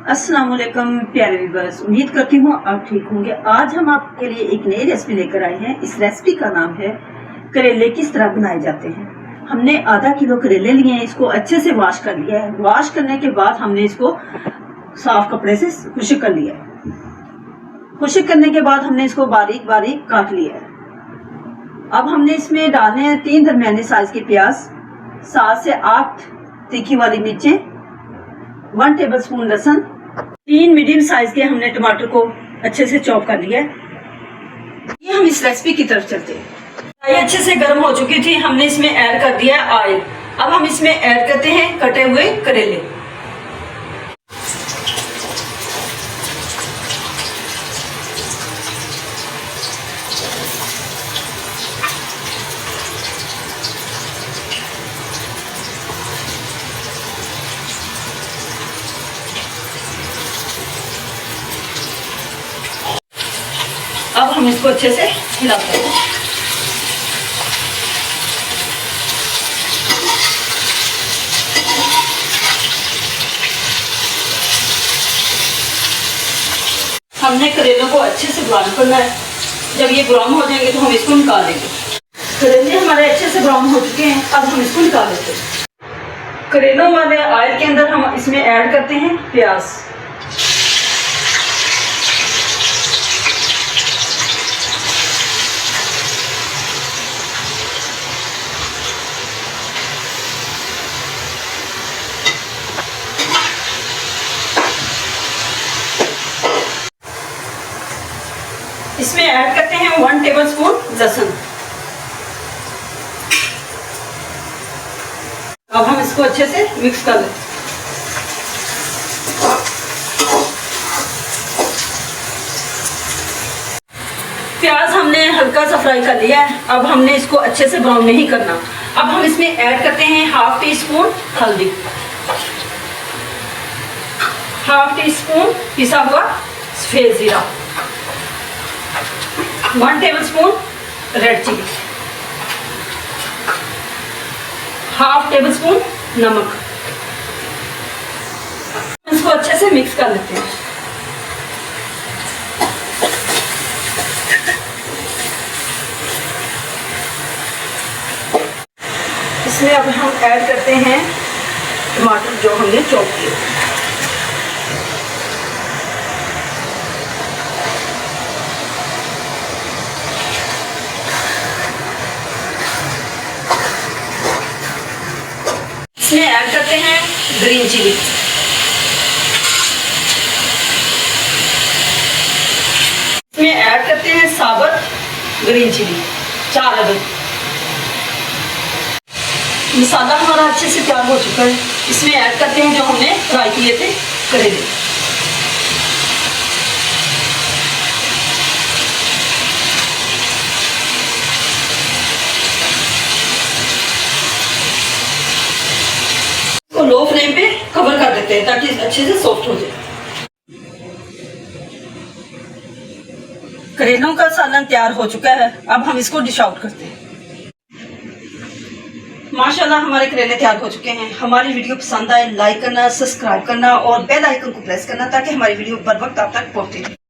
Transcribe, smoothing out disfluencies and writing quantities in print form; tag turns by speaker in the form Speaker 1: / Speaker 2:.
Speaker 1: अस्सलाम वालेकुम प्यारे व्यूअर्स, उम्मीद करती हूँ आप ठीक होंगे। आज हम आपके लिए एक नई रेसिपी लेकर आए हैं। इस रेसिपी का नाम है करेले किस तरह बनाए जाते हैं। हमने आधा किलो करेले लिए हैं, इसको अच्छे से वॉश कर लिया है। वॉश करने के बाद हमने इसको साफ कपड़े से खुश्क कर लिया है। खुश्क करने के बाद हमने इसको बारीक बारीक काट लिया है। अब हमने इसमें डालने हैं 3 दरमियाने साइज के प्याज, 7 से 8 तीखी वाली मिर्चें, 1 टेबलस्पून लहसुन, 3 मीडियम साइज के हमने टमाटर को अच्छे से चॉप कर लिया है। ये हम इस रेसिपी की तरफ चलते हैं। ये अच्छे से गर्म हो चुकी थी, हमने इसमें ऐड कर दिया ऑयल। अब हम इसमें ऐड करते हैं कटे हुए करेले। अब हम इसको अच्छे से हिलाते हैं। हमने करेलों को अच्छे से ब्राउन करना है। जब ये ब्राउन हो जाएंगे तो हम इसको निकाल लेंगे। करेले हमारे अच्छे से ब्राउन हो चुके हैं, अब हम इसको निकाल लेते हैं। करेलों वाले ऑयल के अंदर हम इसमें ऐड करते हैं प्याज। इसमें ऐड करते हैं 1 टेबलस्पून लहसुन। अब हम इसको अच्छे से मिक्स कर लें। प्याज हमने हल्का सा फ्राई कर लिया है। अब हमने इसको अच्छे से ब्राउन नहीं करना। अब हम इसमें ऐड करते हैं 1/2 टीस्पून हल्दी, 1/2 टीस्पून पिसा हुआ सफेद जीरा, 1 टेबलस्पून रेड चिली, 1/2 टेबलस्पून नमक। इसको अच्छे से मिक्स कर लेते हैं। इसमें अब हम ऐड करते हैं टमाटर जो हमने चॉप किए। इसमें ऐड करते हैं ग्रीन चिली, इसमें ऐड करते हैं साबुत ग्रीन चिली 4 अदद। मसाला हमारा अच्छे से तैयार हो चुका है। इसमें ऐड करते हैं जो हमने फ्राई किए थे करेले। लो फ्लेम पे कवर कर देते हैं ताकि अच्छे से सॉफ्ट हो जाए। करेलों का सालन तैयार हो चुका है। अब हम इसको डिश आउट करते हैं। माशाल्लाह हमारे करेले तैयार हो चुके हैं। हमारी वीडियो पसंद आए लाइक करना, सब्सक्राइब करना और बेल आइकन को प्रेस करना ताकि हमारी वीडियो बर वक्त आप तक पहुंचती रहे।